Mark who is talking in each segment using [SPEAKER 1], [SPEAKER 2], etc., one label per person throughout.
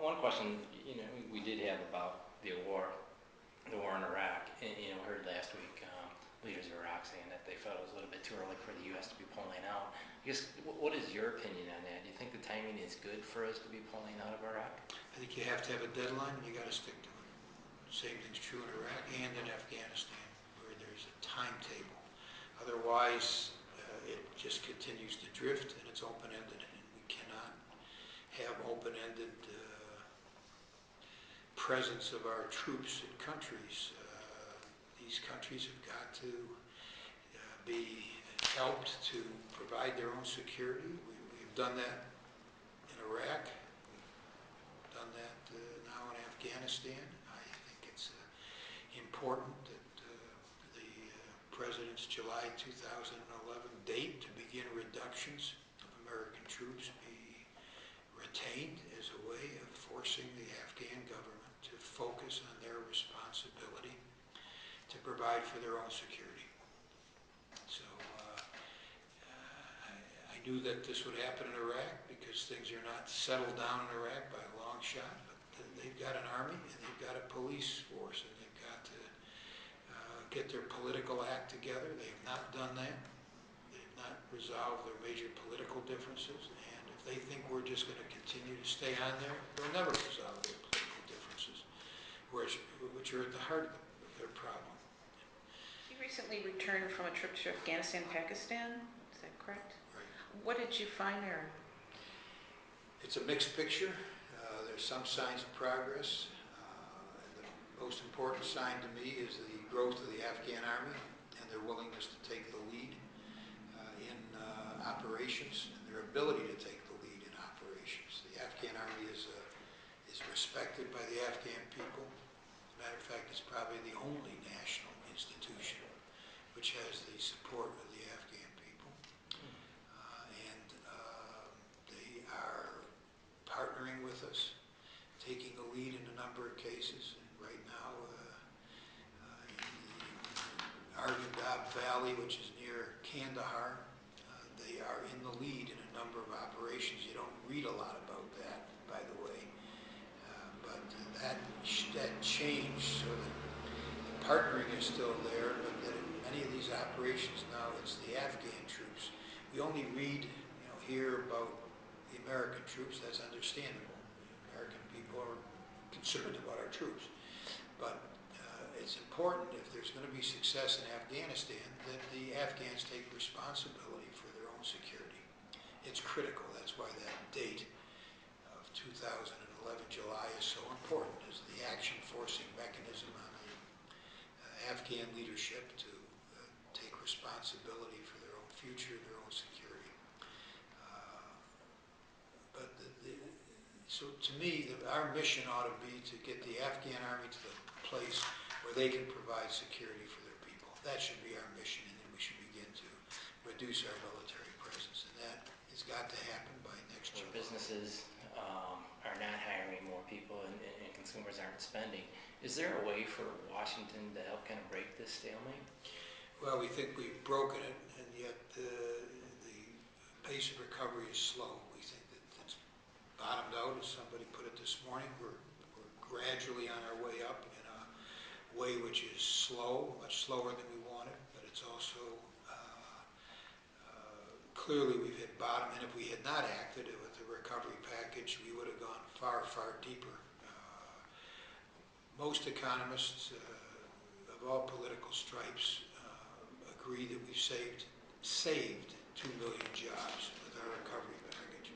[SPEAKER 1] One question, we did have about the war in Iraq, and we heard last week leaders of Iraq saying that they felt it was a little bit too early for the U.S. to be pulling out. I guess, what is your opinion on that? Do you think the timing is good for us to be pulling out of Iraq?
[SPEAKER 2] I think you have to have a deadline, and you got to stick to it. Same thing's true in Iraq and in Afghanistan, where there's a timetable. Otherwise, it just continues to drift, and it's open-ended, and we cannot have open-ended presence of our troops in countries. These countries have got to be helped to provide their own security. We've done that in Iraq. We've done that now in Afghanistan. I think it's important that the President's July 2011 date to begin reductions of American troops be retained as a way of forcing the Afghan government to focus on their responsibility to provide for their own security. So I knew that this would happen in Iraq because things are not settled down in Iraq by a long shot, but they've got an army and they've got a police force, and they've got to get their political act together. They have not done that. They've not resolved their major political differences, and if they think we're just going to continue to stay on there, they'll never resolve their political differences, which are at the heart of their problem.
[SPEAKER 3] You recently returned from a trip to Afghanistan, Pakistan. Is that correct?
[SPEAKER 2] Right.
[SPEAKER 3] What did you find there?
[SPEAKER 2] It's a mixed picture. There's some signs of progress. The most important sign to me is the growth of the Afghan army and their willingness to take the lead in operations, and their ability to take the lead in operations. The Afghan army is respected by the Afghan people. As a matter of fact, it's probably the only national institution which has the support of the Afghan people. And they are partnering with us, taking the lead in a number of cases. And right now, in the Arghandab Valley, which is near Kandahar, they are in the lead in a number of operations. You don't read a lot about that, by the way. But that changed, so that the partnering is still there, but that in many of these operations now, it's the Afghan troops. We only read, hear about the American troops. That's understandable. The American people are concerned about our troops. But it's important, if there's going to be success in Afghanistan, that the Afghans take responsibility for their own security. It's critical. That's why that date of 2011, July, is so important, as the action forcing mechanism on the Afghan leadership to take responsibility for their own future, their own security. So to me, our mission ought to be to get the Afghan army to the place where they can provide security for their people. That should be our mission, and then we should begin to reduce our military presence. And that has got to happen by next year.
[SPEAKER 1] Businesses are not hiring more people, and consumers aren't spending. Is there a way for Washington to help kind of break this stalemate?
[SPEAKER 2] Well, we think we've broken it, and yet the pace of recovery is slow. We think that it's bottomed out, as somebody put it this morning. We're gradually on our way up in a way which is slow, much slower than we wanted, but it's also clearly we've hit bottom, and if we had not acted with the recovery package, we would have gone far, far deeper. Most economists of all political stripes agree that we've saved 2 million jobs with our recovery package.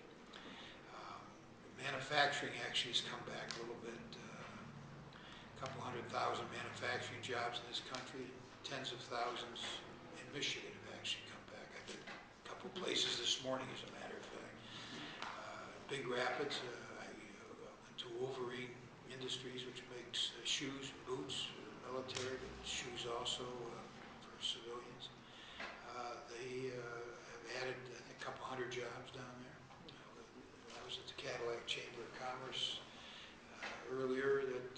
[SPEAKER 2] Manufacturing actually has come back a little bit. A couple 100,000 manufacturing jobs in this country, tens of thousands in Michigan have actually come back. I've been a couple places this morning, as a matter of fact. Big Rapids, I went to Wolverine Industries, which makes shoes and boots for the military, but shoes also for civilians. They have added, I think, a couple 100 jobs down there. I was at the Cadillac Chamber of Commerce earlier, that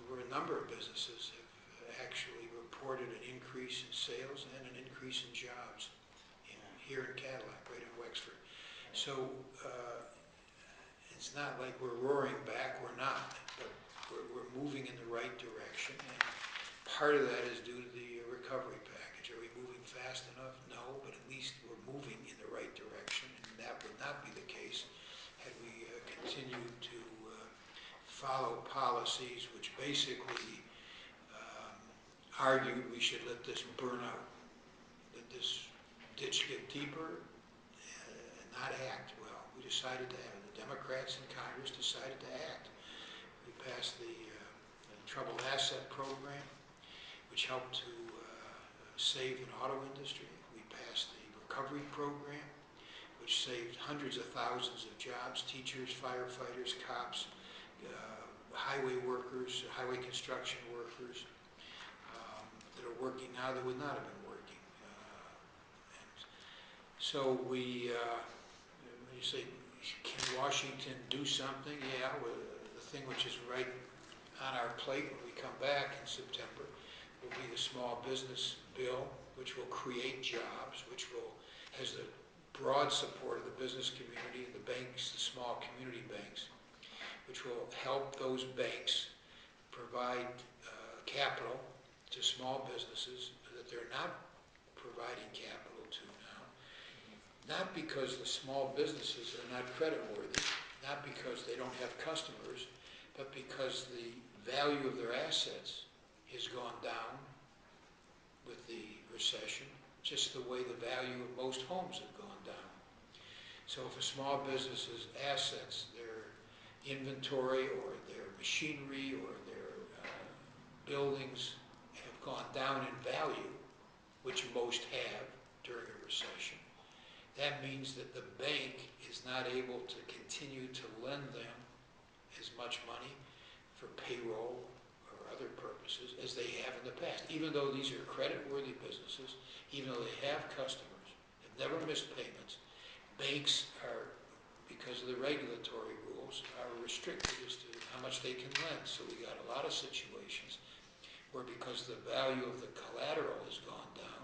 [SPEAKER 2] where a number of businesses have actually reported an increase in sales and an increase in jobs here in Cadillac, right in Wexford. So it's not like we're roaring back. We're moving in the right direction. And part of that is due to the recovery package. Are we moving fast enough? No, but at least we're moving in the right direction. And that would not be the case had we continued to follow policies which basically argued we should let this burn out, let this ditch get deeper and not act. Well, we decided to have, the Democrats in Congress decided to act. We passed the Troubled Asset Program, which helped to save an auto industry. We passed the Recovery Program, which saved hundreds of thousands of jobs, teachers, firefighters, cops, highway workers, highway construction workers, that are working now that would not have been working. And so we, when you say, can Washington do something? Yeah, well, the thing which is right on our plate when we come back in September will be the small business bill, which will create jobs, which will, has the broad support of the business community and the banks, the small community banks, which will help those banks provide capital to small businesses that they're not providing capital to now. Not because the small businesses are not creditworthy, not because they don't have customers, but because the value of their assets has gone down with the recession, just the way the value of most homes have gone down. So if a small business's assets, their inventory or their machinery or their buildings have gone down in value, which most have during a recession, that means that the bank is not able to continue to lend them as much money for payroll or other purposes as they have in the past. Even though these are credit-worthy businesses, even though they have customers, have never missed payments, banks are, because of the regulatory rules, are restricted as to how much they can lend. So we got a lot of situations where, because the value of the collateral has gone down,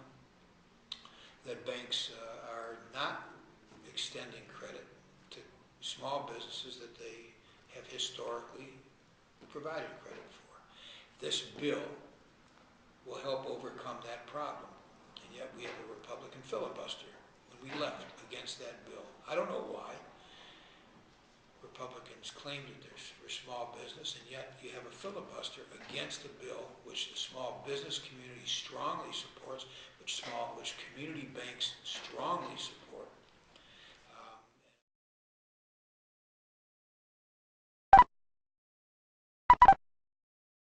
[SPEAKER 2] that banks are not extending credit to small businesses that they have historically provided credit for. This bill will help overcome that problem, and yet we have a Republican filibuster when we left against that bill. I don't know why. Republicans claimed that they're for small business, and yet you have a filibuster against a bill which the small business community strongly supports, which community banks strongly support.